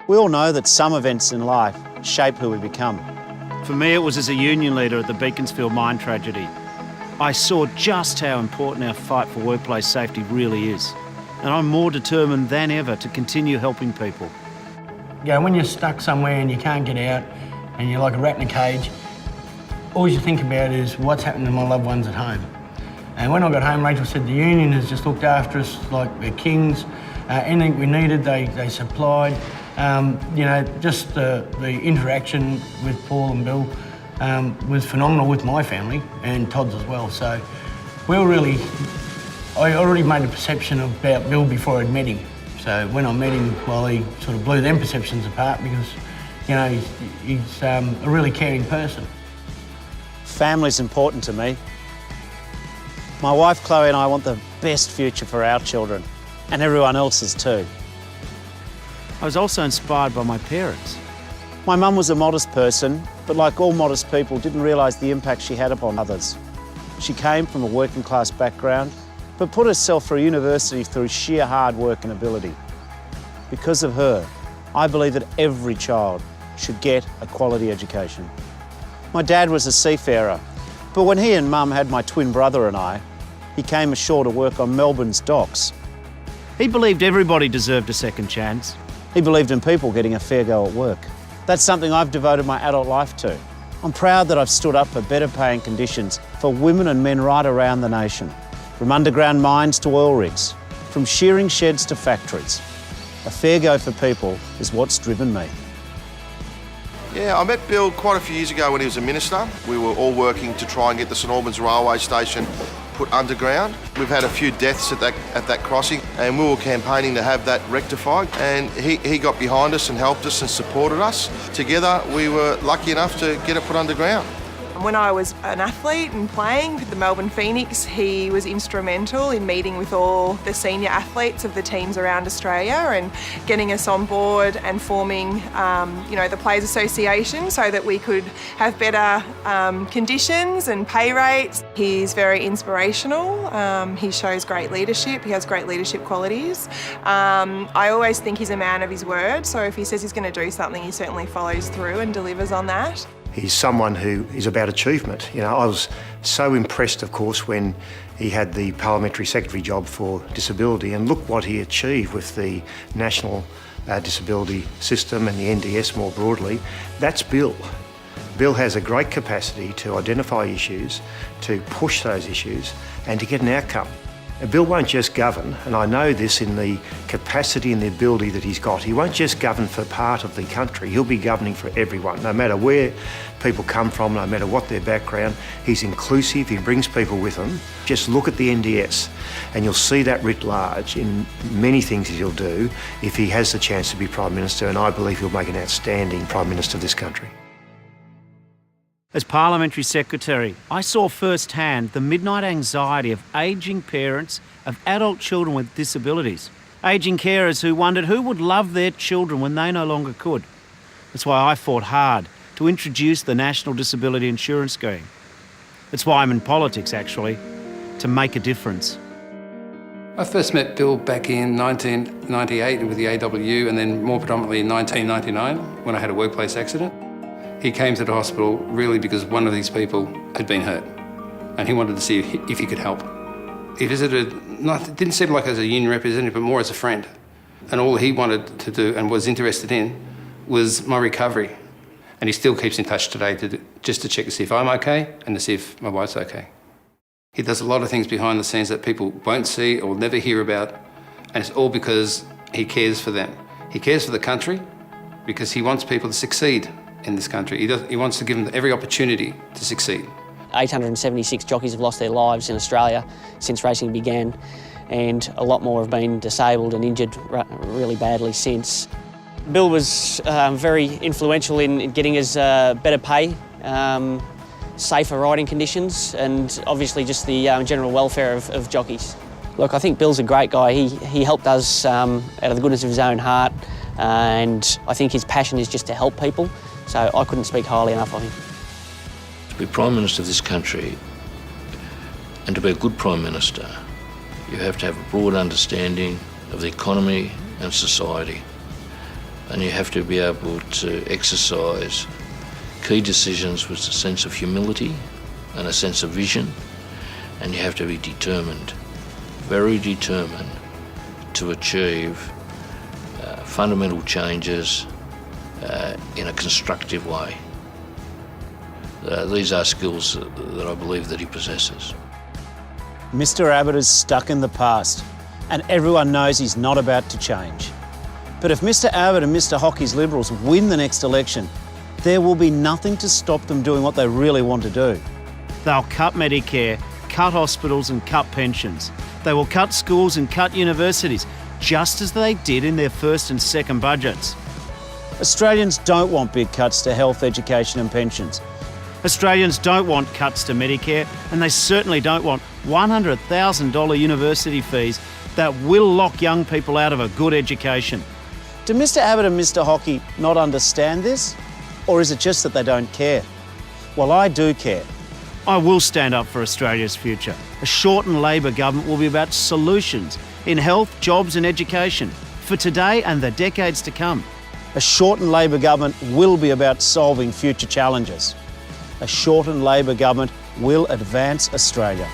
We all know that some events in life shape who we become. For me, it was as a union leader at the Beaconsfield mine tragedy. I saw just how important our fight for workplace safety really is. And I'm more determined than ever to continue helping people. Yeah, when you're stuck somewhere and you can't get out and you're like a rat in a cage, all you think about is what's happened to my loved ones at home. And when I got home, Rachel said the union has just looked after us like they're kings. Anything we needed, they supplied. You know, just the interaction with Paul and Bill was phenomenal with my family and Todd's as well. So we were really, I already made a perception about Bill before I'd met him. So when I met him, well, he sort of blew them perceptions apart because, you know, he's a really caring person. Family's important to me. My wife Chloe and I want the best future for our children and everyone else's too. I was also inspired by my parents. My mum was a modest person, but like all modest people, didn't realise the impact she had upon others. She came from a working class background, but put herself through university through sheer hard work and ability. Because of her, I believe that every child should get a quality education. My dad was a seafarer, but when he and Mum had my twin brother and I, he came ashore to work on Melbourne's docks. He believed everybody deserved a second chance. He believed in people getting a fair go at work. That's something I've devoted my adult life to. I'm proud that I've stood up for better paying conditions for women and men right around the nation, from underground mines to oil rigs, from shearing sheds to factories. A fair go for people is what's driven me. Yeah, I met Bill quite a few years ago when he was a minister. We were all working to try and get the St Albans railway station put underground. We've had a few deaths at that crossing and we were campaigning to have that rectified, and he got behind us and helped us and supported us. Together we were lucky enough to get it put underground. When I was an athlete and playing with the Melbourne Phoenix, he was instrumental in meeting with all the senior athletes of the teams around Australia and getting us on board and forming, the Players Association so that we could have better conditions and pay rates. He's very inspirational. He shows great leadership. He has great leadership qualities. I always think he's a man of his word, so if he says he's going to do something, he certainly follows through and delivers on that. He's someone who is about achievement. You know, I was so impressed, of course, when he had the parliamentary secretary job for disability, and look what he achieved with the national disability system and the NDS more broadly. That's Bill. Bill has a great capacity to identify issues, to push those issues, and to get an outcome. Bill won't just govern, and I know this in the capacity and the ability that he's got. He won't just govern for part of the country, he'll be governing for everyone, no matter where people come from, no matter what their background. He's inclusive, he brings people with him. Just look at the NDS and you'll see that writ large in many things that he'll do if he has the chance to be Prime Minister, and I believe he'll make an outstanding Prime Minister of this country. As Parliamentary Secretary, I saw firsthand the midnight anxiety of ageing parents of adult children with disabilities. Ageing carers who wondered who would love their children when they no longer could. That's why I fought hard to introduce the National Disability Insurance Scheme. That's why I'm in politics, actually, to make a difference. I first met Bill back in 1998 with the AWU, and then more predominantly in 1999 when I had a workplace accident. He came to the hospital really because one of these people had been hurt and he wanted to see if he could help. He visited, it didn't seem like as a union representative, but more as a friend. And all he wanted to do and was interested in was my recovery. And he still keeps in touch today just to check to see if I'm okay and to see if my wife's okay. He does a lot of things behind the scenes that people won't see or never hear about, and it's all because he cares for them. He cares for the country because he wants people to succeed in this country. He wants to give them every opportunity to succeed. 876 jockeys have lost their lives in Australia since racing began, and a lot more have been disabled and injured really badly since. Bill was very influential in getting us better pay, safer riding conditions, and obviously just the general welfare of jockeys. Look, I think Bill's a great guy. He helped us out of the goodness of his own heart, and I think his passion is just to help people. So I couldn't speak highly enough of him. To be Prime Minister of this country, and to be a good Prime Minister, you have to have a broad understanding of the economy and society. and you have to be able to exercise key decisions with a sense of humility and a sense of vision, and you have to be determined, very determined, to achieve fundamental changes in a constructive way. These are skills that I believe that he possesses. Mr Abbott is stuck in the past, and everyone knows he's not about to change. But if Mr Abbott and Mr Hockey's Liberals win the next election, there will be nothing to stop them doing what they really want to do. They'll cut Medicare, cut hospitals and cut pensions. They will cut schools and cut universities, just as they did in their first and second budgets. Australians don't want big cuts to health, education and pensions. Australians don't want cuts to Medicare, and they certainly don't want $100,000 university fees that will lock young people out of a good education. Do Mr Abbott and Mr Hockey not understand this? Or is it just that they don't care? Well, I do care. I will stand up for Australia's future. A shortened Labor government will be about solutions in health, jobs and education for today and the decades to come. A shortened Labor government will be about solving future challenges. A shortened Labor government will advance Australia.